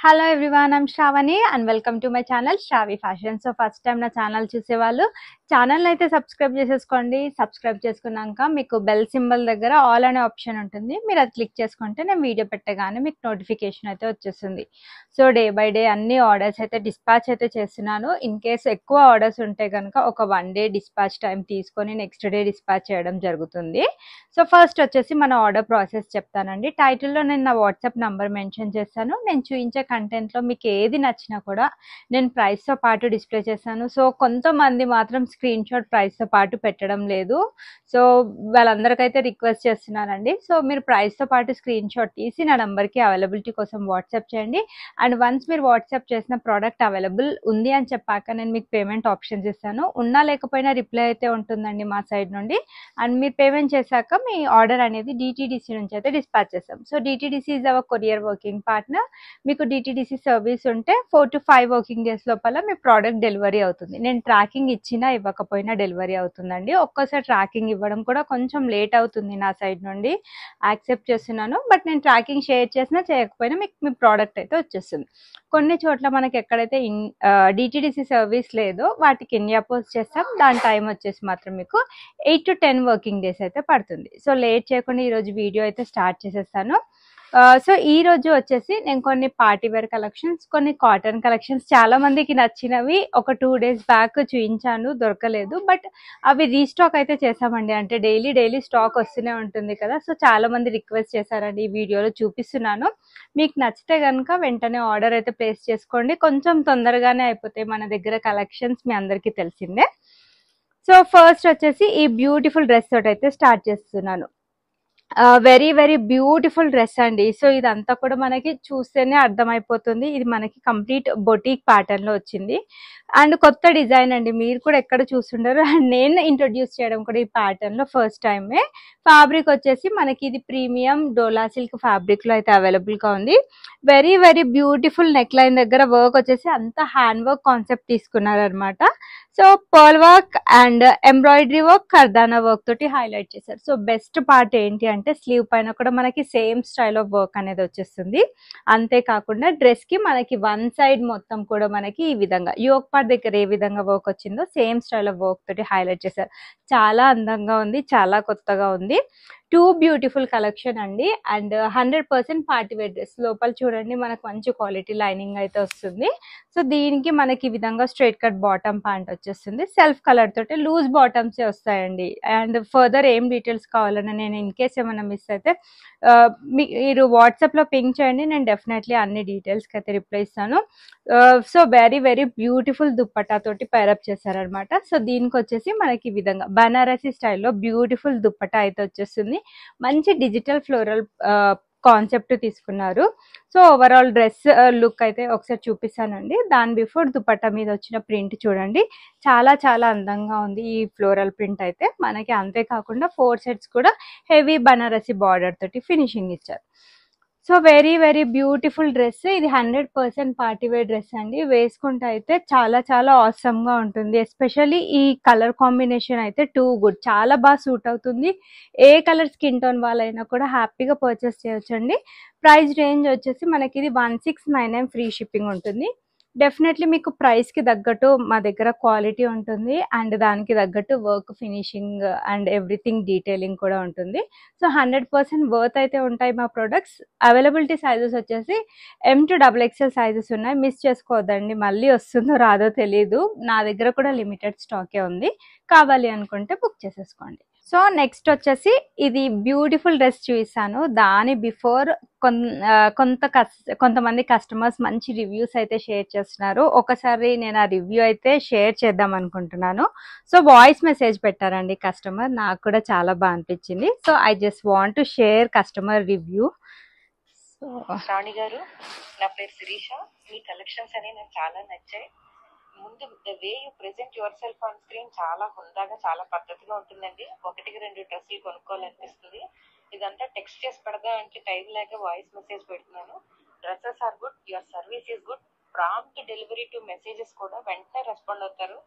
Hello everyone, I'm Sravani and welcome to my channel Sravi fashion. So first time నా channel చూసేవాళ్ళు channel అయితే subscribe చేసేసుకోండి. Subscribe చేసుకున్నాక మీకు బెల్ సింబల్ దగ్గర ఆల్ అనే ఆప్షన్ ఉంటుంది. మీరు అది క్లిక్ చేసుకుంటే నేను వీడియో పెట్టగానే మీకు నోటిఫికేషన్ అయితే వచ్చేస్తుంది. సో డే బై డే అన్ని ఆర్డర్స్ అయితే డిస్పాచ్ అయితే చేస్తున్నాను. ఇన్ కేస్ ఎక్కువ ఆర్డర్స్ ఉంటే కనుక ఒక 1 డే డిస్పాచ్ టైం తీసుకొని నెక్స్ట్ డే డిస్పాచ్ చేయడం జరుగుతుంది. సో ఫస్ట్ వచ్చేసి మన ఆర్డర్ ప్రాసెస్ చెప్తానండి. టైటిల్లో నేను నా వాట్సాప్ నంబర్ మెన్షన్ చేస్తాను. నేను చూపించే కంటెంట్లో మీకు ఏది నచ్చినా కూడా నేను ప్రైస్తో పాటు డిస్ప్లే చేశాను. సో కొంతమంది మాత్రం స్క్రీన్ షాట్ ప్రైస్తో పాటు పెట్టడం లేదు. సో వాళ్ళందరికైతే రిక్వెస్ట్ చేస్తున్నానండి. సో మీరు ప్రైస్తో పాటు స్క్రీన్ షాట్ తీసి నా నెంబర్కి అవైలబిలిటీ కోసం వాట్సాప్ చేయండి. అండ్ వన్స్ మీరు వాట్సాప్ చేసిన ప్రోడక్ట్ అవైలబుల్ ఉంది అని చెప్పాక నేను మీకు పేమెంట్ ఆప్షన్స్ ఇస్తాను. ఉన్నా లేకపోయినా రిప్లై అయితే ఉంటుందండి మా సైడ్ నుండి. అండ్ మీరు పేమెంట్ చేశాక మీ ఆర్డర్ అనేది డిటీడీసీ నుంచి అయితే డిస్పాచ్ చేస్తాం. So DTDC is our courier working partner. మీకు డిటీడీసీ సర్వీస్ ఉంటే 4 to 5 వర్కింగ్ డేస్ లోపల మీ ప్రోడక్ట్ డెలివరీ అవుతుంది. నేను ట్రాకింగ్ ఇచ్చినా ఇవ్వకపోయినా డెలివరీ అవుతుందండి. ఒక్కోసారి ట్రాకింగ్ ఇవ్వడం కూడా కొంచెం లేట్ అవుతుంది నా సైడ్ నుండి, యాక్సెప్ట్ చేస్తున్నాను. బట్ నేను ట్రాకింగ్ షేర్ చేసినా చేయకపోయినా మీకు మీ ప్రోడక్ట్ అయితే వచ్చేస్తుంది. కొన్ని చోట్ల మనకి ఎక్కడైతే డిటీడీసీ సర్వీస్ లేదో వాటికి ఇండియా పోస్ట్ చేస్తాం. దాని టైం వచ్చేసి మాత్రం మీకు 8 to 10 వర్కింగ్ డేస్ అయితే పడుతుంది. సో లేట్ చేయకుండా ఈరోజు వీడియో అయితే స్టార్ట్ చేసేస్తాను. సో ఈ రోజు వచ్చేసి నేను కొన్ని పార్టీ వేర్ కలెక్షన్స్, కొన్ని కాటన్ కలెక్షన్స్ చాలా మందికి నచ్చినవి ఒక 2 days బ్యాక్ చూపించాను, దొరకలేదు. బట్ అవి రీస్టాక్ అయితే చేసామండి. అంటే డైలీ స్టాక్ వస్తూనే ఉంటుంది కదా. సో చాలా మంది రిక్వెస్ట్ చేశారండి, ఈ వీడియోలో చూపిస్తున్నాను. మీకు నచ్చితే కనుక వెంటనే ఆర్డర్ అయితే ప్లేస్ చేసుకోండి. కొంచెం తొందరగానే అయిపోతాయి మన దగ్గర కలెక్షన్స్, మీ అందరికీ తెలిసిందే. సో ఫస్ట్ వచ్చేసి ఈ బ్యూటిఫుల్ డ్రెస్ తోటి అయితే స్టార్ట్ చేస్తున్నాను. వెరీ వెరీ బ్యూటిఫుల్ డ్రెస్ అండి. సో ఇదంతా కూడా మనకి చూస్తేనే అర్థమైపోతుంది. ఇది మనకి కంప్లీట్ బొటీక్ ప్యాటర్న్ లో వచ్చింది అండ్ కొత్త డిజైన్ అండి. మీరు కూడా ఎక్కడ చూస్తుంటారు అండ్ నేను ఇంట్రొడ్యూస్ చేయడం కూడా ఈ ప్యాటర్న్ లో ఫస్ట్ టైమే. ఫ్యాబ్రిక్ వచ్చేసి మనకి ఇది ప్రీమియం డోలా సిల్క్ ఫ్యాబ్రిక్ లో అయితే అవైలబుల్ గా ఉంది. Very very beautiful neck line దగ్గర వర్క్ వచ్చేసి అంత హ్యాండ్ వర్క్ కాన్సెప్ట్ తీసుకున్నారు అనమాట. So pearl work and embroidery work, kardana work తోటి హైలైట్ చేశారు. సో బెస్ట్ పార్ట్ ఏంటి అంటే స్లీవ్ పైన కూడా మనకి సేమ్ స్టైల్ ఆఫ్ వర్క్ అనేది వచ్చేస్తుంది. అంతేకాకుండా డ్రెస్ కి మనకి వన్ సైడ్ మొత్తం కూడా మనకి ఈ విధంగా యోక్ పార్ట్ దగ్గర ఏ విధంగా వర్క్ వచ్చిందో సేమ్ స్టైల్ ఆఫ్ వర్క్ తోటి హైలైట్ చేశారు. చాలా అందంగా ఉంది, చాలా కొత్తగా ఉంది. 2 బ్యూటిఫుల్ కలెక్షన్ అండి. And 100% party wear dress. లోపల చూడండి మనకు మంచి క్వాలిటీ లైనింగ్ అయితే వస్తుంది. సో దీనికి మనకి ఈ విధంగా స్ట్రైట్ కట్ బాటమ్ ప్యాంట్ వచ్చేస్తుంది. సెల్ఫ్ కలర్ తోటి లూజ్ బాటమ్సే వస్తాయండి. అండ్ ఫర్దర్ ఏం డీటెయిల్స్ కావాలన్నా నేను ఇన్ కేస్ ఏమైనా మిస్ అయితే మీరు వాట్సాప్లో పింక్ చేయండి, నేను డెఫినెట్లీ అన్ని డీటెయిల్స్కి అయితే రిప్లై ఇస్తాను. So very very beautiful dupatta తోటి పైరప్ చేశారనమాట. సో దీనికి వచ్చేసి మనకి ఈ విధంగా బనారసీ స్టైల్లో బ్యూటిఫుల్ దుప్పట్టా అయితే వచ్చేస్తుంది. మంచి డిజిటల్ ఫ్లోరల్ కాన్సెప్ట్ తీసుకున్నారు. సో ఓవరాల్ డ్రెస్ లుక్ అయితే ఒకసారి చూపిస్తానండి. దాని బిఫోర్ దుపట్టా మీద వచ్చిన ప్రింట్ చూడండి, చాలా చాలా అందంగా ఉంది ఈ ఫ్లోరల్ ప్రింట్ అయితే మనకి. అంతేకాకుండా 4 sets కూడా హెవీ బనారసి బార్డర్ తోటి ఫినిషింగ్ ఇచ్చారు. So very very beautiful dress. ఇది 100% పార్టీ వేర్ డ్రెస్ అండి. వేసుకుంటే అయితే చాలా చాలా ఆసమ్ గా ఉంటుంది. ఎస్పెషల్లీ ఈ కలర్ కాంబినేషన్ అయితే టూ గుడ్, చాలా బాగా సూట్ అవుతుంది. ఏ కలర్ స్కిన్ టోన్ వాళ్ళైనా కూడా హ్యాపీగా పర్చేస్ చేయొచ్చండి. ప్రైస్ రేంజ్ వచ్చేసి మనకి ఇది 1699 ఫ్రీ షిప్పింగ్ ఉంటుంది. డెఫినెట్లీ మీకు ప్రైస్కి తగ్గట్టు మా దగ్గర క్వాలిటీ ఉంటుంది అండ్ దానికి తగ్గట్టు work finishing and everything detailing కూడా ఉంటుంది. సో 100% వర్త్ అయితే ఉంటాయి మా ప్రొడక్ట్స్. అవైలబిలిటీ సైజెస్ వచ్చేసి M to XXL సైజెస్ ఉన్నాయి. మిస్ చేసుకోవద్దండి, మళ్ళీ వస్తుందో రాదో తెలియదు. నా దగ్గర కూడా లిమిటెడ్ స్టాకే ఉంది, కావాలి అనుకుంటే బుక్ చేసేసుకోండి. సో నెక్స్ట్ వచ్చేసి ఇది బ్యూటిఫుల్ డ్రెస్ చూపిస్తాను. దాని బిఫోర్ కొంతమంది కస్టమర్స్ మంచి రివ్యూస్ అయితే షేర్ చేస్తున్నారు. ఒకసారి నేను ఆ రివ్యూ అయితే షేర్ చేద్దాం అనుకుంటున్నాను. సో వాయిస్ మెసేజ్ పెట్టారండి కస్టమర్, నాకు కూడా చాలా బాగా అనిపించింది. So I just want to share customer review. Rani garu, నా పేరు శిరీష. మీ కలెక్షన్స్ అనేవి నాకు చాలా నచ్చాయి. ముందు the way you present your self on screen చాలా హుందాగా, చాలా పద్ధతిగా ఉంటుందండి. 1-2 డ్రెస్సులు కొనుక్కోవాలనిపిస్తుంది. ఇదంతా టెక్స్ట్ చేసి పెడదా అంటే టైం లేక వాయిస్ మెసేజ్ పెడుతున్నాను. Dresses are good, your service is good, prompt delivery to messages కూడా వెంటనే రెస్పాండ్ అవుతారు.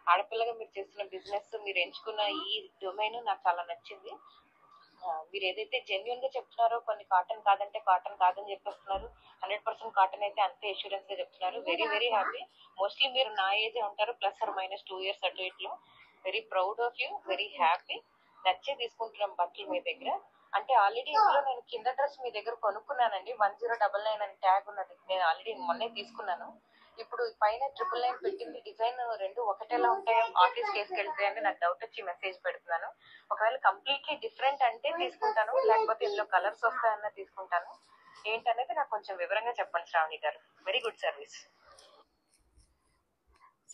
ఆడపిల్లగా మీరు చేస్తున్న బిజినెస్, మీరు ఎంచుకున్న ఈ డొమైన్ నాకు చాలా నచ్చింది. మీరు ఏదైతే జెన్యున్ గా చెప్తున్నారో, కొన్ని కాటన్ కాదంటే కాటన్ కాదని చెప్పేస్తున్నారు, 100% కాటన్ అయితే అంతే అష్యూరెన్స్ గా చెప్తున్నారు. Very very happy. మోస్ట్లీ మీరు నా ఏజే ఉంటారు, +or- 2 years అటు ఇట్లో. Very proud of you, very happy. నచ్చే తీసుకుంటున్నాం బట్టలు మీ దగ్గర. అంటే ఆల్రెడీ ఇందులో నేను కింద డ్రెస్ మీ దగ్గర కొనుక్కున్నానండి, 1099 అని ట్యాగ్ ఉన్నది. నేను ఆల్రెడీ మొన్నే తీసుకున్నాను. ఇప్పుడు పైన 999 పెట్టింది డిజైన్ రెండు ఒకటేలా ఉంటాయో ఆఫీస్ వేసుకెళ్తే అని నాకు డౌట్ వచ్చి మెసేజ్ పెడుతున్నాను. ఒకవేళ కంప్లీట్లీ డిఫరెంట్ అంటే తీసుకుంటాను, లేకపోతే ఇందులో కలర్స్ వస్తాయన్న తీసుకుంటాను. ఏంటనేది నాకు కొంచెం వివరంగా చెప్పండి శ్రావణి గారు. Very good service.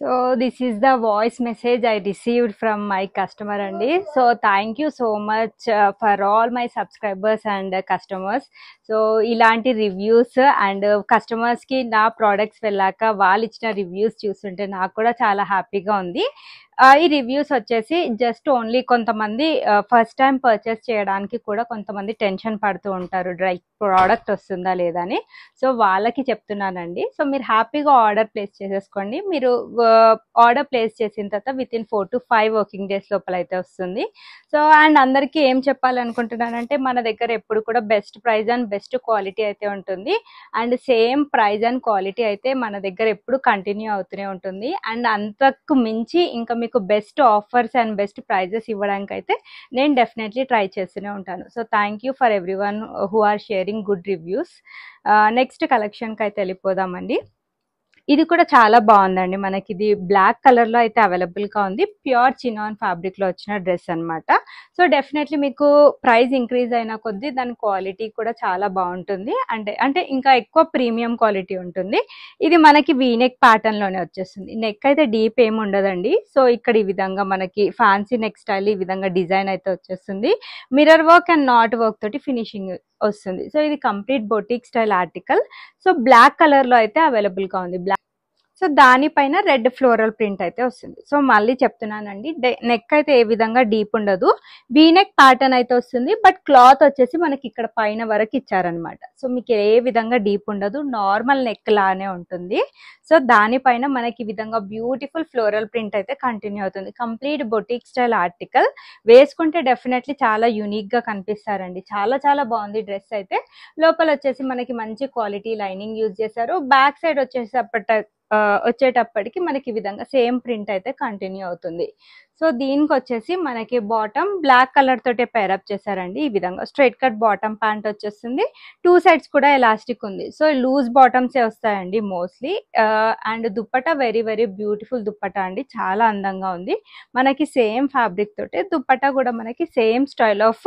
So this is the voice message I received from my customer andi. So thank you so much for all my subscribers and customers. So ilanti reviews and customers ki na products vellaka వాళ్ళు ఇచ్చిన reviews చూస్తుంటే నాకు కూడా చాలా హ్యాపీగా ఉంది. ఈ reviews వచ్చేసి జస్ట్ ఓన్లీ కొంతమంది ఫస్ట్ టైం పర్చేస్ చేయడానికి కూడా కొంతమంది టెన్షన్ పడుతూ ఉంటారు, రైట్ ప్రోడక్ట్ వస్తుందా లేదా అని. సో వాళ్ళకి చెప్తున్నానండి. సో మీరు హ్యాపీగా ఆర్డర్ ప్లేస్ చేసేసుకోండి. మీరు ఆర్డర్ ప్లేస్ చేసిన తర్వాత వితిన్ 4 to 5 వర్కింగ్ డేస్ లోపల అయితే వస్తుంది. సో అండ్ అందరికీ ఏం చెప్పాలనుకుంటున్నానంటే, మన దగ్గర ఎప్పుడు కూడా best price and best quality అయితే ఉంటుంది. And same price and quality అయితే మన దగ్గర ఎప్పుడు కంటిన్యూ అవుతూనే ఉంటుంది. అండ్ అంతకు మించి ఇంకా మీకు best offers and best prices ఇవ్వడానికి అయితే నేను డెఫినెట్లీ ట్రై చేస్తూనే ఉంటాను. So thank you for everyone who are sharing good reviews. Next కలెక్షన్కి అయితే వెళ్ళిపోదామండి. ఇది కూడా చాలా బాగుందండి. మనకి ఇది బ్లాక్ కలర్ లో అయితే అవైలబుల్ గా ఉంది. ప్యూర్ చినాన్ ఫ్యాబ్రిక్ లో వచ్చిన డ్రెస్ అన్నమాట. సో డెఫినెట్లీ మీకు ప్రైస్ ఇంక్రీజ్ అయిన కొద్దీ దాని క్వాలిటీ కూడా చాలా బాగుంటుంది. అంటే ఇంకా ఎక్కువ ప్రీమియం క్వాలిటీ ఉంటుంది. ఇది మనకి వీనెక్ ప్యాటర్న్ లోనే వచ్చేస్తుంది. నెక్ అయితే డీప్ ఏమి ఉండదండి. సో ఇక్కడ ఈ విధంగా మనకి ఫ్యాన్సీ నెక్ స్టైల్ ఈ విధంగా డిజైన్ అయితే వచ్చేస్తుంది. Mirror work and knot work తోటి ఫినిషింగ్ వస్తుంది. సో ఇది complete boutique style article. So black colour లో అయితే అవైలబుల్ గా ఉంది. సో దానిపైన రెడ్ ఫ్లోరల్ ప్రింట్ అయితే వస్తుంది. సో మళ్ళీ చెప్తున్నానండి, నెక్ అయితే ఏ విధంగా డీప్ ఉండదు, వీనెక్ ప్యాటర్న్ అయితే వస్తుంది. బట్ క్లాత్ వచ్చేసి మనకి ఇక్కడ పైన వరకు ఇచ్చారనమాట. సో మీకు ఏ విధంగా డీప్ ఉండదు, నార్మల్ నెక్ లానే ఉంటుంది. సో దానిపైన మనకి ఈ విధంగా బ్యూటిఫుల్ ఫ్లోరల్ ప్రింట్ అయితే కంటిన్యూ అవుతుంది. Complete boutique style article. వేసుకుంటే డెఫినెట్లీ చాలా యూనిక్ గా కనిపిస్తారండి. చాలా చాలా బాగుంది డ్రెస్ అయితే. లోపల వచ్చేసి మనకి మంచి క్వాలిటీ లైనింగ్ యూజ్ చేశారు. బ్యాక్ సైడ్ వచ్చేటప్పటికి మనకి ఈ విధంగా సేమ్ ప్రింట్ అయితే కంటిన్యూ అవుతుంది. సో దీనికి వచ్చేసి మనకి బాటమ్ బ్లాక్ కలర్ తోటే పేరప్ చేశారండి. ఈ విధంగా స్ట్రైట్ కట్ బాటమ్ ప్యాంట్ వచ్చేస్తుంది. 2 sides కూడా ఎలాస్టిక్ ఉంది. సో లూజ్ బాటమ్స్ వస్తాయండి mostly. And dupatta very very beautiful dupatta అండి, చాలా అందంగా ఉంది. మనకి సేమ్ ఫ్యాబ్రిక్ తోటే దుప్పటా కూడా మనకి same style of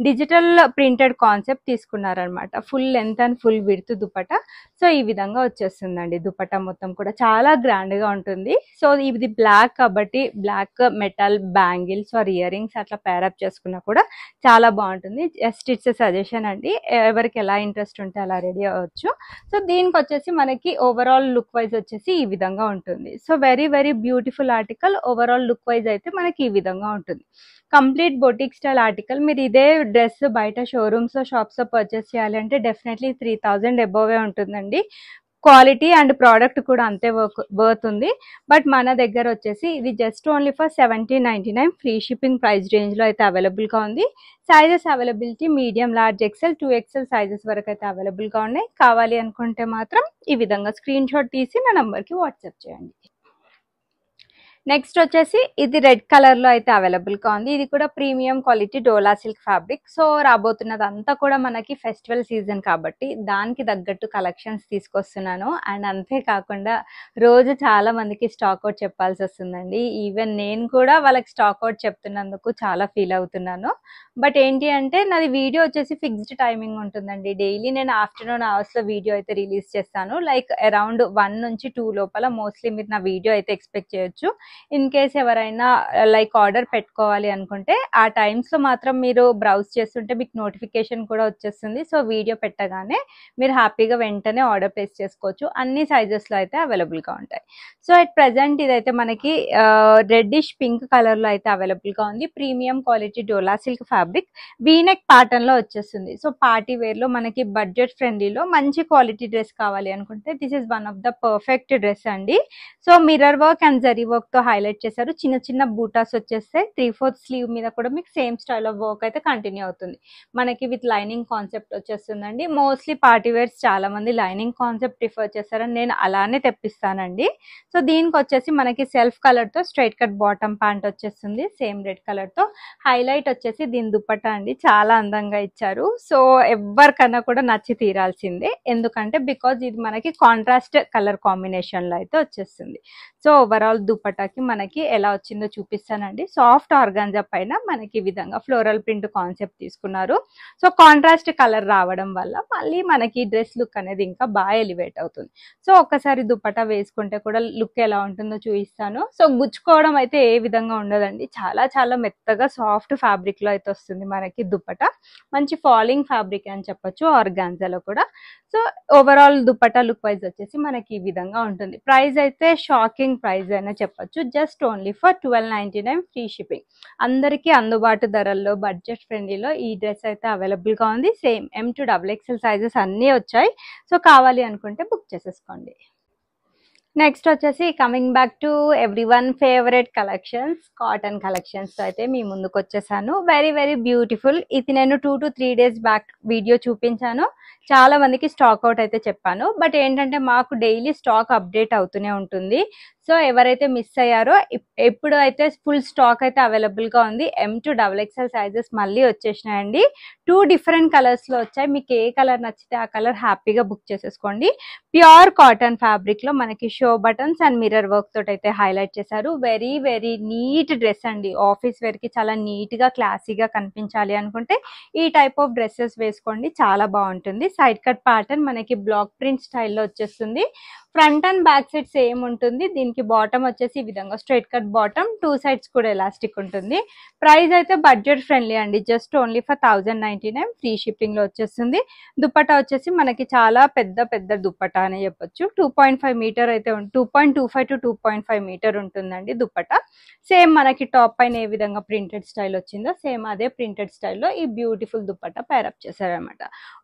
digital printed concept తీసుకున్నారనమాట. Full length and full width dupatta. So ఈ విధంగా వచ్చేస్తుందండి. దుప్పటా మొత్తం కూడా చాలా గ్రాండ్ గా ఉంటుంది. సో ఇది బ్లాక్ కాబట్టి black metal bangles or earrings అట్లా పేరప్ చేసుకున్నా కూడా చాలా బాగుంటుంది. జస్ట్ ఇట్స్ సజెషన్ అండి, ఎవరికి ఎలా ఇంట్రెస్ట్ ఉంటే అలా రెడీ అవ్వచ్చు. సో దీనికి వచ్చేసి మనకి ఓవరాల్ లుక్ వైజ్ వచ్చేసి ఈ విధంగా ఉంటుంది. So very very beautiful article. Overall look wise అయితే మనకి ఈ విధంగా ఉంటుంది. Complete boutique style article. మీరు ఇదే డ్రెస్ బయట షోరూమ్స్ లో షాప్స్ లో పర్చేస్ చేయాలంటే డెఫినెట్లీ 3000 అబోవే ఉంటుందండి. క్వాలిటీ అండ్ ప్రోడక్ట్ కూడా అంతే వర్త్ ఉంది. బట్ మన దగ్గర వచ్చేసి ఇది just only for 1799 free shipping price range లో అయితే అవైలబుల్ గా ఉంది. Sizes availability medium, large, XL, 2XL sizes వరకు అయితే అవైలబుల్ గా ఉన్నాయి. కావాలి అనుకుంటే మాత్రం ఈ విధంగా స్క్రీన్ షాట్ తీసి నా నంబర్కి వాట్సాప్ చేయండి. నెక్స్ట్ వచ్చేసి ఇది రెడ్ కలర్ లో అయితే అవైలబుల్ గా ఉంది. ఇది కూడా ప్రీమియం క్వాలిటీ డోలా సిల్క్ ఫ్యాబ్రిక్. సో రాబోతున్నది అంతా కూడా మనకి ఫెస్టివల్ సీజన్ కాబట్టి దానికి తగ్గట్టు కలెక్షన్స్ తీసుకొస్తున్నాను. అండ్ అంతేకాకుండా రోజు చాలా మందికి స్టాక్ అవుట్ చెప్పాల్సి వస్తుందండి. ఈవెన్ నేను కూడా వాళ్ళకి స్టాక్ అవుట్ చెప్తున్నందుకు చాలా ఫీల్ అవుతున్నాను. బట్ ఏంటి అంటే నాది వీడియో వచ్చేసి ఫిక్స్డ్ టైమింగ్ ఉంటుందండి. డైలీ నేను ఆఫ్టర్నూన్ అవర్స్ లో వీడియో అయితే రిలీజ్ చేస్తాను. లైక్ అరౌండ్ 1 నుంచి 2 లోపల మోస్ట్లీ మీరు నా వీడియో అయితే ఎక్స్పెక్ట్ చేయొచ్చు. ఇన్ కేస్ ఎవరైనా లైక్ ఆర్డర్ పెట్టుకోవాలి అనుకుంటే ఆ టైమ్స్ లో మాత్రం మీరు బ్రౌజ్ చేస్తుంటే మీకు నోటిఫికేషన్ కూడా వచ్చేస్తుంది. సో వీడియో పెట్టగానే మీరు హ్యాపీగా వెంటనే ఆర్డర్ ప్లేస్ చేసుకోవచ్చు. అన్ని సైజెస్ లో అయితే అవైలబుల్ గా ఉంటాయి. సో అట్ ప్రెసెంట్ ఇదైతే మనకి రెడ్డిష్ పింక్ కలర్ లో అయితే అవైలబుల్ గా ఉంది. ప్రీమియం క్వాలిటీ డోలా సిల్క్ ఫ్యాబ్రిక్ వీనెక్ ప్యాటర్న్ లో వచ్చేస్తుంది. సో పార్టీ వేర్ లో మనకి బడ్జెట్ ఫ్రెండ్లీలో మంచి క్వాలిటీ డ్రెస్ కావాలి అనుకుంటే this is one of the perfect dress అండి. So mirror work and zari work తో తో హైలైట్ చేశారు. చిన్న చిన్న బూటాస్ వచ్చేస్తే 3/4 స్లీవ్ మీద కూడా మీకు సేమ్ స్టైల్ ఆఫ్ వర్క్ అయితే కంటిన్యూ అవుతుంది. మనకి విత్ లైనింగ్ కాన్సెప్ట్ వచ్చేస్తుందండి. మోస్ట్లీ పార్టీ వేర్స్ చాలా మంది లైనింగ్ కాన్సెప్ట్ ప్రిఫర్ చేస్తారని నేను అలానే తెప్పిస్తానండి. సో దీనికి వచ్చేసి మనకి సెల్ఫ్ కలర్ తో స్ట్రైట్ కట్ బాటమ్ ప్యాంట్ వచ్చేస్తుంది. సేమ్ రెడ్ కలర్ తో హైలైట్ వచ్చేసి దీని దుపట్టా అండి. చాలా అందంగా ఇచ్చారు. సో ఎవరికన్నా కూడా నచ్చి తీరాల్సిందే. ఎందుకంటే బికాజ్ ఇది మనకి కాంట్రాస్ట్ కలర్ కాంబినేషన్ లో అయితే వచ్చేస్తుంది. సో ఓవరాల్ దుపట్టాకి మనకి ఎలా వచ్చిందో చూపిస్తానండి. సాఫ్ట్ ఆర్గాంజా పైన మనకి ఈ విధంగా ఫ్లోరల్ ప్రింట్ కాన్సెప్ట్ తీసుకున్నారు. సో కాంట్రాస్ట్ కలర్ రావడం వల్ల మళ్ళీ మనకి డ్రెస్ లుక్ అనేది ఇంకా బాగా ఎలివేట్ అవుతుంది. సో ఒక్కసారి దుపట్టా వేసుకుంటే కూడా లుక్ ఎలా ఉంటుందో చూపిస్తాను. సో గుచ్చుకోవడం అయితే ఏ విధంగా ఉండదండి. చాలా చాలా మెత్తగా సాఫ్ట్ ఫ్యాబ్రిక్ లో అయితే వస్తుంది మనకి దుపట్టా. మంచి ఫాలింగ్ ఫ్యాబ్రిక్ అని చెప్పొచ్చు ఆర్గాంజాలో కూడా. So overall dupatta look wise వచ్చేసి మనకి ఈ విధంగా ఉంటుంది. ప్రైస్ అయితే షాకింగ్ ప్రైస్ అయినా చెప్పొచ్చు. Just only for 1299 free shipping. అందరికీ అందుబాటు ధరల్లో బడ్జెట్ ఫ్రెండ్లీలో ఈ డ్రెస్ అయితే అవైలబుల్ గా ఉంది. Same M to XXL sizes అన్నీ వచ్చాయి. సో కావాలి అనుకుంటే బుక్ చేసేసుకోండి. నెక్స్ట్ వచ్చేసి coming back to everyone favourite collections, cotton collections అయితే మీ ముందుకు వచ్చేసాను. Very very beautiful. ఇది నేను 2 to 3 days బ్యాక్ వీడియో చూపించాను. చాలా మందికి స్టాక్ అవుట్ అయితే చెప్పాను. బట్ ఏంటంటే మాకు డైలీ స్టాక్ అప్డేట్ అవుతూనే ఉంటుంది. సో ఎవరైతే మిస్ అయ్యారో ఎప్పుడు అయితే ఫుల్ స్టాక్ అయితే అవైలబుల్ గా ఉంది. M to XXL సైజెస్ మళ్ళీ వచ్చేసినాయండి. 2 డిఫరెంట్ కలర్స్ లో వచ్చాయి. మీకు ఏ కలర్ నచ్చితే ఆ కలర్ హ్యాపీగా బుక్ చేసేసుకోండి. ప్యూర్ కాటన్ ఫ్యాబ్రిక్ లో మనకి show buttons and mirror work తోటి అయితే హైలైట్ చేశారు. వెరీ వెరీ నీట్ డ్రెస్ అండి. ఆఫీస్ వేర్ కి చాలా నీట్ గా క్లాసీగా కనిపించాలి అనుకుంటే ఈ టైప్ ఆఫ్ డ్రెస్సెస్ వేసుకోండి. చాలా బాగుంటుంది. సైడ్ కట్ ప్యాటర్న్ మనకి బ్లాక్ ప్రింట్ స్టైల్లో వచ్చేస్తుంది. Front and back side same ఉంటుంది. దీనికి బాటమ్ వచ్చేసి ఈ విధంగా స్ట్రైట్ కట్ బాటమ్, 2 sides కూడా ఎలాస్టిక్ ఉంటుంది. ప్రైస్ అయితే బడ్జెట్ ఫ్రెండ్లీ అండి. Just only for 1099 free shipping లో వచ్చేస్తుంది. దుపట్టా వచ్చేసి మనకి చాలా పెద్ద పెద్ద దుపట్టా అని చెప్పొచ్చు. 2.5 మీటర్ అయితే 2.25 to 2.5 మీటర్ ఉంటుందండి దుపట్టా. సేమ్ మనకి టాప్ పైన ఏ విధంగా ప్రింటెడ్ స్టైల్ వచ్చిందో సేమ్ అదే ప్రింటెడ్ స్టైల్లో ఈ బ్యూటిఫుల్ దుపట్టా పేరప్ చేశారనమాట.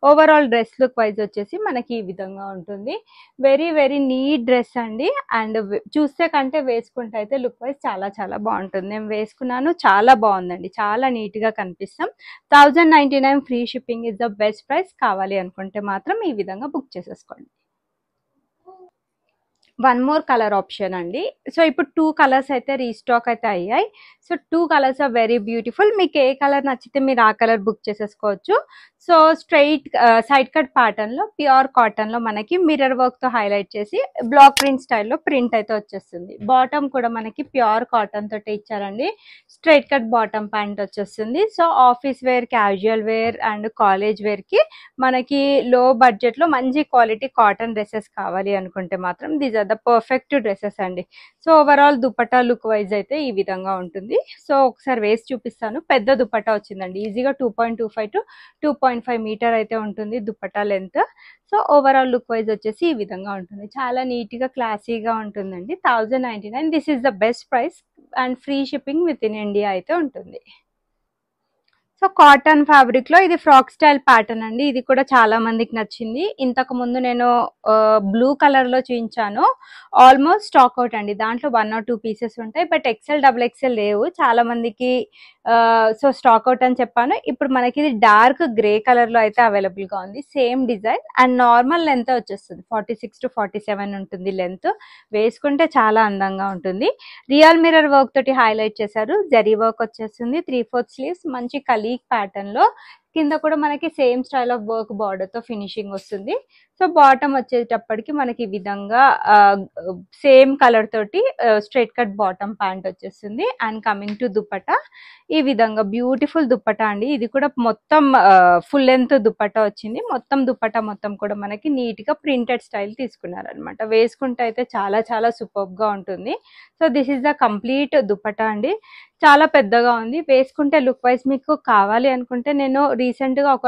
ఓవరాల్ డ్రెస్ లుక్ వైజ్ వచ్చేసి మనకి ఈ విధంగా ఉంటుంది. వెరీ వెరీ నీట్ డ్రెస్ అండి. అండ్ చూస్తే కంటే వేసుకుంటే అయితే లుక్ వైజ్ చాలా చాలా బాగుంటుంది. నేను వేసుకున్నాను, చాలా బాగుందండి. చాలా నీట్ గా కనిపిస్తాం. 1099 free shipping is the best price. కావాలి అనుకుంటే మాత్రం ఈ విధంగా బుక్ చేసేసుకోండి. వన్ మోర్ కలర్ ఆప్షన్ అండి. సో ఇప్పుడు 2 కలర్స్ అయితే రీస్టాక్ అయితే అయ్యాయి. So 2 colours are very beautiful. మీకు ఏ కలర్ నచ్చితే మీరు ఆ కలర్ బుక్ చేసేసుకోవచ్చు. So straight side cut pattern లో ప్యూర్ కాటన్ లో మనకి మిర్రర్ వర్క్ తో హైలైట్ చేసి బ్లాక్ ప్రింట్ స్టైల్లో ప్రింట్ అయితే వచ్చేస్తుంది. బాటమ్ కూడా మనకి ప్యూర్ కాటన్ తోటి ఇచ్చారండి. స్ట్రైట్ కట్ బాటమ్ ప్యాంట్ వచ్చేస్తుంది. So office wear, casual wear and college wear కి మనకి లో బడ్జెట్ లో మంచి క్వాలిటీ కాటన్ డ్రెస్సెస్ కావాలి అనుకుంటే మాత్రం these are the perfect dresses అండి. So overall dupatta look wise అయితే ఈ విధంగా ఉంటుంది. సో ఒకసారి వేసి చూపిస్తాను. పెద్ద దుపట్టా వచ్చిందండి. ఈజీగా 2.25 to 2.5 మీటర్ అయితే ఉంటుంది dupatta length. So overall look wise వచ్చేసి ఈ విధంగా ఉంటుంది. చాలా నీట్ గా క్లాసీగా ఉంటుందండి. 1099 this is the best price and free shipping with in India అయితే ఉంటుంది. సో కాటన్ ఫ్యాబ్రిక్ లో ఇది ఫ్రాక్ స్టైల్ ప్యాటర్న్ అండి. ఇది కూడా చాలా మందికి నచ్చింది. ఇంతకు ముందు నేను బ్లూ కలర్ లో చూపించాను. ఆల్మోస్ట్ స్టాక్ అవుట్ అండి. దాంట్లో 1 or 2 పీసెస్ ఉంటాయి. బట్ XL, XXL లేవు చాలా మందికి. సో స్టాక్ అవుట్ అని చెప్పాను. ఇప్పుడు మనకి ఇది డార్క్ గ్రే కలర్ లో అయితే అవైలబుల్ గా ఉంది. Same design and normal length వచ్చేస్తుంది. 46 to 47 ఉంటుంది లెంత్. వేసుకుంటే చాలా అందంగా ఉంటుంది. రియల్ మిర్రర్ వర్క్ తోటి హైలైట్ చేశారు. జరీ వర్క్ వచ్చేస్తుంది. 3/4 స్లీవ్స్ మంచి కలీగ్ ప్యాటర్న్ లో. కింద కూడా మనకి same style of work border తో ఫినిషింగ్ వస్తుంది. సో బాటమ్ వచ్చేటప్పటికి మనకి ఈ విధంగా సేమ్ కలర్ తోటి స్ట్రైట్ కట్ బాటమ్ ప్యాంట్ వచ్చేస్తుంది. అండ్ కమింగ్ టు దుపట్టా ఈ విధంగా బ్యూటిఫుల్ దుపట్టా అండి. ఇది కూడా మొత్తం ఫుల్ లెంత్ దుపట్టా వచ్చింది. మొత్తం దుపట్టా మొత్తం కూడా మనకి నీట్ గా ప్రింటెడ్ స్టైల్ తీసుకున్నారు అనమాట. వేసుకుంటే అయితే చాలా చాలా సూపర్ గా ఉంటుంది. So this is the complete dupatta అండి. చాలా పెద్దగా ఉంది. వేసుకుంటే లుక్ వైజ్ మీకు కావాలి అనుకుంటే నేను రీసెంట్ గా ఒక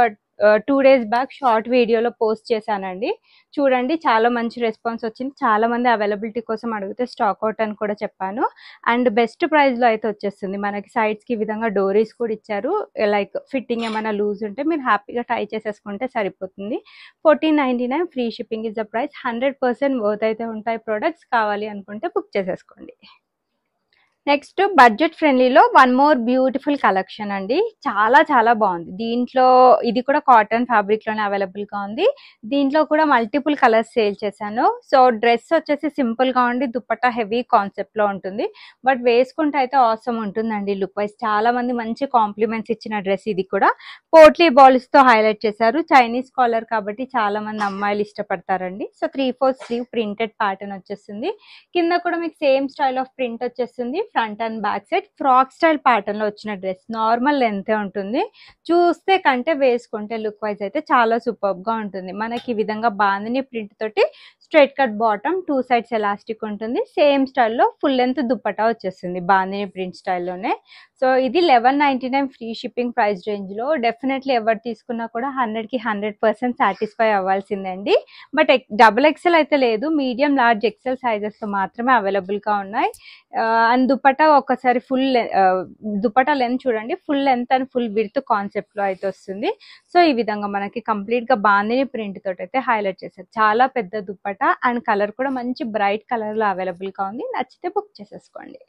2 days బ్యాక్ షార్ట్ వీడియోలో పోస్ట్ చేశానండి. చూడండి చాలా మంచి రెస్పాన్స్ వచ్చింది. చాలా మంది అవైలబిలిటీ కోసం అడిగితే స్టాక్ అవుట్ అని కూడా చెప్పాను. అండ్ బెస్ట్ ప్రైస్ లో అయితే వచ్చేస్తుంది. మనకి సైడ్స్ కి ఈ విధంగా డోరీస్ కూడా ఇచ్చారు. లైక్ ఫిట్టింగ్ ఏమైనా లూజ్ ఉంటే మీరు హ్యాపీగా టై చేసేసుకుంటే సరిపోతుంది. 1499 free shipping is the price. 100% worth అయితే ఉంటాయి ప్రొడక్ట్స్. కావాలి అనుకుంటే బుక్ చేసేసుకోండి. నెక్స్ట్ బడ్జెట్ ఫ్రెండ్లీలో వన్ మోర్ బ్యూటిఫుల్ కలెక్షన్ అండి. చాలా చాలా బాగుంది. దీంట్లో ఇది కూడా కాటన్ ఫ్యాబ్రిక్ లోనే అవైలబుల్ గా ఉంది. దీంట్లో కూడా మల్టిపుల్ కలర్స్ సేల్ చేశాను. సో డ్రెస్ వచ్చేసి సింపుల్ గా ఉండి దుపట్టా హెవీ కాన్సెప్ట్ లో ఉంటుంది. బట్ వేసుకుంటే అయితే ఆసమ్ ఉంటుందండి లుక్ వైజ్. చాలా మంది మంచి కాంప్లిమెంట్స్ ఇచ్చిన డ్రెస్ ఇది కూడా. పోట్లీ బాల్స్ తో హైలైట్ చేశారు. చైనీస్ కాలర్ కాబట్టి చాలా మంది అమ్మాయిలు ఇష్టపడతారండి. సో 3/4 స్లీవ్ ప్రింటెడ్ ప్యాటర్న్ వచ్చేస్తుంది. కింద కూడా మీకు సేమ్ స్టైల్ ఆఫ్ ప్రింట్ వచ్చేస్తుంది. Front and back side frock style pattern లో వచ్చిన డ్రెస్. నార్మల్ లెంత్ ఉంటుంది. చూస్తే కంటే వేసుకుంటే లుక్ వైజ్ అయితే చాలా సూపర్ గా ఉంటుంది. మనకి ఈ విధంగా బాందిని ప్రింట్ తోటి straight cut bottom, 2 sides elastic ఉంటుంది. సేమ్ స్టైల్లో ఫుల్ లెంత్ దుప్పటా వచ్చేస్తుంది బాందిని ప్రింట్ స్టైల్లోనే. సో ఇది 1199 ఫ్రీ షిప్పింగ్ ప్రైస్ రేంజ్ లో. డెఫినెట్లీ ఎవరు తీసుకున్నా కూడా 100కి 100% సాటిస్ఫై అవ్వాల్సిందండి. బట్ XXL అయితే లేదు. మీడియం, లార్జ్, ఎక్సెల్ సైజెస్ తో మాత్రమే అవైలబుల్ గా ఉన్నాయి. అండ్ దుపట్టా ఒకసారి ఫుల్ దుపట్టా లెంత్ చూడండి. Full length and full width concept లో అయితే వస్తుంది. సో ఈ విధంగా మనకి కంప్లీట్ గా బాందిని ప్రింట్ తోటి అయితే హైలైట్ చేశారు. చాలా పెద్ద దుపట్టా అండ్ కలర్ కూడా మంచి బ్రైట్ కలర్ లో అవైలబుల్ గా ఉంది. నచ్చితే బుక్ చేసేసుకోండి.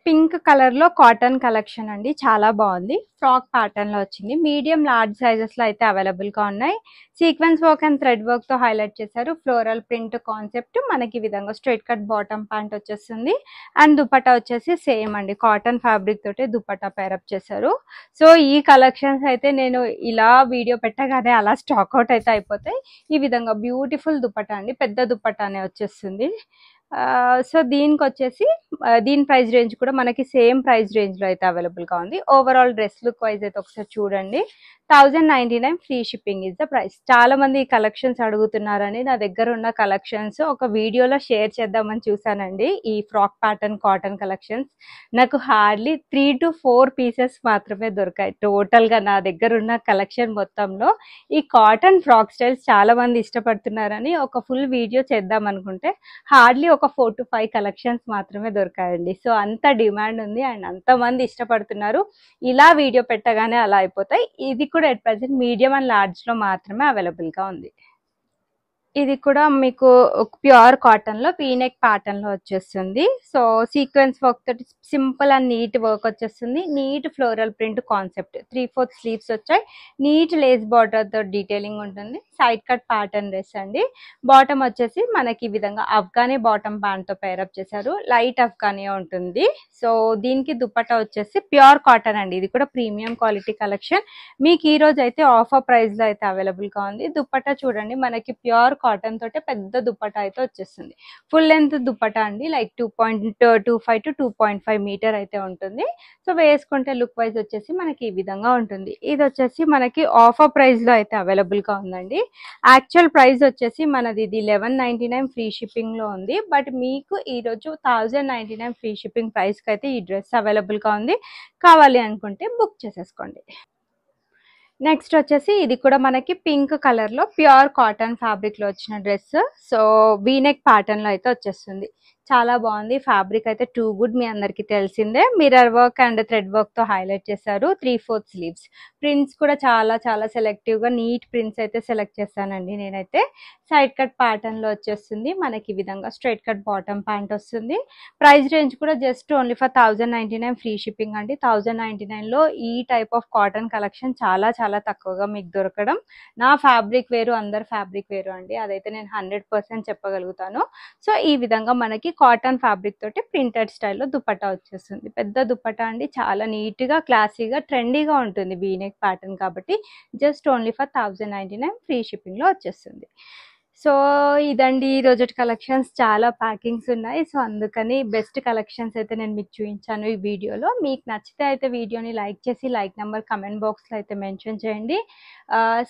పింక్ కలర్ లో కాటన్ కలెక్షన్ అండి. చాలా బాగుంది. ఫ్రాక్ ప్యాటర్న్ లో వచ్చింది. మీడియం, లార్జ్ సైజెస్ లో అయితే అవైలబుల్ గా ఉన్నాయి. Sequence work and thread work తో హైలైట్ చేశారు. Floral print concept. మనకి ఈ విధంగా స్ట్రైట్ కట్ బాటమ్ ప్యాంట్ వచ్చేస్తుంది. అండ్ దుపట్టా వచ్చేసి సేమ్ అండి, కాటన్ ఫ్యాబ్రిక్ తోటి దుపట్టా పేరప్ చేశారు. సో ఈ కలెక్షన్స్ అయితే నేను ఇలా వీడియో పెట్టగానే అలా స్టాక్ అవుట్ అయితే అయిపోతాయి. ఈ విధంగా బ్యూటిఫుల్ దుపట్టా అండి. పెద్ద దుపట్టానే వచ్చేస్తుంది. సో దీనికి వచ్చేసి దీని ప్రైస్ రేంజ్ కూడా మనకి సేమ్ ప్రైస్ రేంజ్ లో అయితే అవైలబుల్ గా ఉంది. ఓవరాల్ డ్రెస్ లుక్ వైజ్ అయితే ఒకసారి చూడండి. 1099 free shipping is the price. చాలా మంది ఈ కలెక్షన్స్ అడుగుతున్నారని నా దగ్గర ఉన్న కలెక్షన్స్ ఒక వీడియోలో షేర్ చేద్దామని చూసానండి. ఈ ఫ్రాక్ ప్యాటర్న్ కాటన్ కలెక్షన్స్ నాకు హార్డ్లీ 3 to 4 పీసెస్ మాత్రమే దొరికాయి. టోటల్ గా నా దగ్గర ఉన్న కలెక్షన్ మొత్తంలో ఈ కాటన్ ఫ్రాక్ స్టైల్స్ చాలా మంది ఇష్టపడుతున్నారని ఒక ఫుల్ వీడియో చేద్దాం అనుకుంటే హార్డ్లీ ఒక 4 to 5 కలెక్షన్స్ మాత్రమే దొరికాయండి. సో అంత డిమాండ్ ఉంది అండ్ అంత మంది ఇష్టపడుతున్నారు. ఇలా వీడియో పెట్టగానే అలా అయిపోతాయి. ఇది కూడా at present medium and large లో మాత్రమే అవైలబుల్ గా ఉంది. ఇది కూడా మీకు ప్యూర్ కాటన్ లో వీనెక్ ప్యాటర్న్ లో వచ్చేస్తుంది. సో సీక్వెన్స్ వర్క్ తోటి సింపుల్ అండ్ నీట్ వర్క్ వచ్చేస్తుంది. Neat floral print concept. 3/4 sleeves వచ్చాయి. నీట్ లేస్ బార్డర్ తో డీటెయిలింగ్ ఉంటుంది. సైడ్ కట్ ప్యాటర్న్ డ్రెస్ అండి. బాటమ్ వచ్చేసి మనకి ఈ విధంగా అఫ్ఘానీ బాటమ్ ప్యాంట్ తో పేరప్ చేశారు. లైట్ అఫ్ఘానీ ఉంటుంది. సో దీనికి దుపట్టా వచ్చేసి ప్యూర్ కాటన్ అండి. ఇది కూడా ప్రీమియం క్వాలిటీ కలెక్షన్. మీకు ఈ రోజు అయితే ఆఫర్ ప్రైస్ లో అయితే అవైలబుల్ గా ఉంది. దుపట్టా చూడండి, మనకి ప్యూర్ కాటన్ తోటే పెద్ద దుపట్టా అయితే వచ్చేస్తుంది. ఫుల్ లెంత్ దుపట్టా అండి. లైక్ 2.25 to 2.5 మీటర్ అయితే ఉంటుంది. సో వేసుకుంటే లుక్ వైజ్ వచ్చేసి మనకి ఈ విధంగా ఉంటుంది. ఇది వచ్చేసి మనకి ఆఫర్ ప్రైస్ లో అయితే అవైలబుల్ గా ఉందండి. యాక్చువల్ ప్రైస్ వచ్చేసి మనది ఇది 1199 ఫ్రీ షిప్పింగ్ లో ఉంది. బట్ మీకు ఈ రోజు 1099 ఫ్రీ షిప్పింగ్ ప్రైస్ కి అయితే ఈ డ్రెస్ అవైలబుల్ గా ఉంది. కావాలి అనుకుంటే బుక్ చేసేసుకోండి. నెక్స్ట్ వచ్చేసి ఇది కూడా మనకి పింక్ కలర్ లో ప్యూర్ కాటన్ ఫ్యాబ్రిక్ లో వచ్చిన డ్రెస్. సో వీనెక్ ప్యాటర్న్ లో అయితే వచ్చేస్తుంది. చాలా బాగుంది. ఫ్యాబ్రిక్ అయితే టూ గుడ్, మీ అందరికి తెలిసిందే. Mirror work and thread work తో హైలైట్ చేశారు. 3/4 స్లీవ్స్. ప్రింట్స్ కూడా చాలా చాలా సెలెక్టివ్ గా నీట్ ప్రింట్స్ అయితే సెలెక్ట్ చేశానండి నేనైతే. సైడ్ కట్ ప్యాటర్న్ లో వచ్చేస్తుంది. మనకి ఈ విధంగా స్ట్రైట్ కట్ బాటమ్ ప్యాంట్ వస్తుంది. ప్రైస్ రేంజ్ కూడా just only for 1099 free shipping అండి. 1099 లో ఈ టైప్ ఆఫ్ కాటన్ కలెక్షన్ చాలా చాలా తక్కువగా మీకు దొరకడం. నా ఫ్యాబ్రిక్ వేరు, అందరు ఫ్యాబ్రిక్ వేరు అండి. అదైతే నేను 100% చెప్పగలుగుతాను. సో ఈ విధంగా మనకి కాటన్ ఫ్యాబ్రిక్ తోటి ప్రింటెడ్ స్టైల్లో దుపట్టా వచ్చేస్తుంది. పెద్ద దుపట్టా అండి. చాలా నీట్ గా క్లాసీగా ట్రెండీగా ఉంటుంది. వీనెక్ ప్యాటర్న్ కాబట్టి just only for 1099 free shipping లో వచ్చేస్తుంది. సో ఇదండి ఈ రోజు కలెక్షన్స్. చాలా ప్యాకింగ్స్ ఉన్నాయి. సో అందుకని బెస్ట్ కలెక్షన్స్ అయితే నేను మీకు చూపించాను ఈ వీడియోలో. మీకు నచ్చితే అయితే వీడియోని లైక్ చేసి లైక్ నెంబర్ కమెంట్ బాక్స్ లో అయితే మెన్షన్ చేయండి.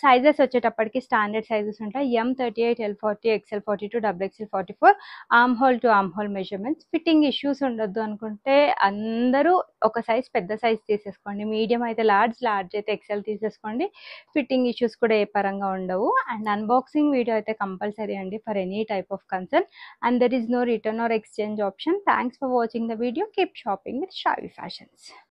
సైజెస్ వచ్చేటప్పటికి స్టాండర్డ్ సైజెస్ ఉంటాయి. M38, L40, XL42, XXL 44 arm whole to arm whole measurements. Fitting issues ఉండొద్దు అనుకుంటే అందరూ ఒక సైజ్ పెద్ద సైజ్ తీసేసుకోండి. మీడియం అయితే లార్జ్, లార్జ్ అయితే XL తీసేసుకోండి. ఫిట్టింగ్ ఇష్యూస్ కూడా ఏ పరంగా ఉండవు. అండ్ అన్బాక్సింగ్ వీడియో అయితే కంపల్సరీ అండి for any type of concern, and there is no return or exchange option. Thanks for watching the video. Keep shopping with Shravi Fashions.